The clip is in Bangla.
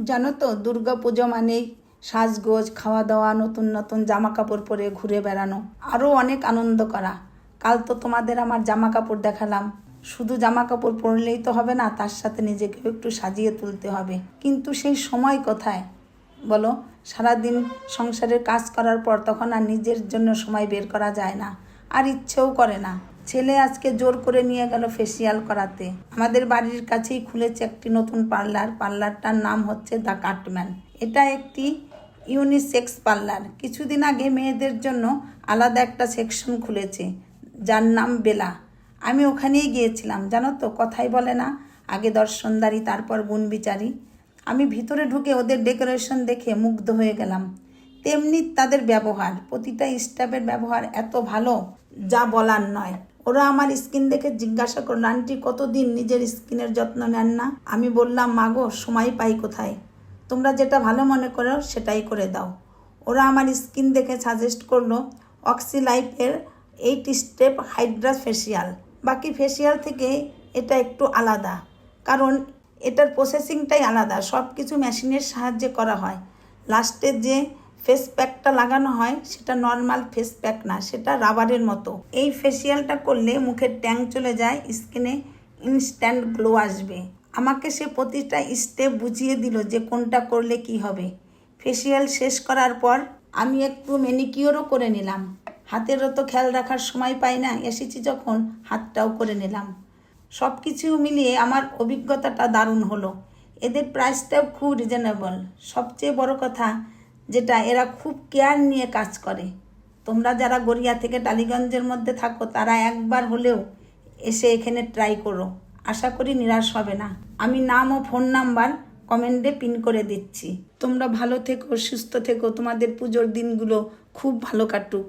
জানো তো, দুর্গা পুজো মানেই সাজগোজ, খাওয়া দাওয়া, নতুন নতুন জামা কাপড় পরে ঘুরে বেড়ানো, আরও অনেক আনন্দ করা। কাল তো তোমাদের আমার জামা কাপড় দেখালাম। শুধু জামা কাপড় পরলেই তো হবে না, তার সাথে নিজেকেও একটু সাজিয়ে তুলতে হবে। কিন্তু সেই সময় কোথায় বলো? সারাদিন সংসারের কাজ করার পর তখন আর নিজের জন্য সময় বের করা যায় না, আর ইচ্ছেও করে না। ছেলে আজকে জোর করে নিয়ে গেল ফেসিয়াল করাতে। আমাদের বাড়ির কাছেই খুলেছে একটি নতুন পার্লারটার নাম হচ্ছে দ্য কাটম্যান। এটা একটি ইউনিসেক্স পার্লার। কিছুদিন আগে মেয়েদের জন্য আলাদা একটা সেকশন খুলেছে, যার নাম বেলা। আমি ওখানেই গিয়েছিলাম। জানো তো, কথাই বলে না, আগে দর্শনদারি তারপর গুণ বিচারি। আমি ভিতরে ঢুকে ওদের ডেকোরেশন দেখে মুগ্ধ হয়ে গেলাম। তেমনি তাদের ব্যবহার, প্রতিটা স্টাফের ব্যবহার এত ভালো যা বলার নয়। ওরা আমার স্কিন দেখে জিজ্ঞাসা করল, আন্টি কতদিন নিজের স্কিনের যত্ন নেন না? আমি বললাম, মাগো সময় পাই কোথায়, তোমরা যেটা ভালো মনে করো সেটাই করে দাও। ওরা আমার স্কিন দেখে সাজেস্ট করলো অক্সি লাইফের 8 স্টেপ হাইড্রা ফেসিয়াল। বাকি ফেসিয়াল থেকে এটা একটু আলাদা, কারণ এটার প্রসেসিংটাই আলাদা। সব কিছু মেশিনের সাহায্যে করা হয়। লাস্টে যে ফেস প্যাকটা লাগানো হয় সেটা নর্মাল ফেস প্যাক না, সেটা রাবারের মতো। এই ফেসিয়ালটা করলে মুখের ট্যাং চলে যায়, স্কিনে ইনস্ট্যান্ট গ্লো আসবে। আমাকে সে প্রতিটা স্টেপ বুঝিয়ে দিল যে কোনটা করলে কি হবে। ফেসিয়াল শেষ করার পর আমি একটু ম্যানিকিওরও করে নিলাম। হাতেরও তো খেয়াল রাখার সময় পাই না, এসেছি যখন হাতটাও করে নিলাম। সব কিছু মিলিয়ে আমার অভিজ্ঞতাটা দারুণ হলো। এদের প্রাইসটাও খুব রিজনেবল। সবচেয়ে বড় কথা যেটা, এরা খুব কেয়ার নিয়ে কাজ করে। তোমরা যারা গড়িয়া থেকে টালিগঞ্জের মধ্যে থাকো তারা একবার হলেও এসে এখানে ট্রাই করো। আশা করি নিরাশ হবে না। আমি নাম ও ফোন নাম্বার কমেন্টে পিন করে দিচ্ছি। তোমরা ভালো থেকো, সুস্থ থেকো, তোমাদের পুজোর দিনগুলো খুব ভালো কাটুক।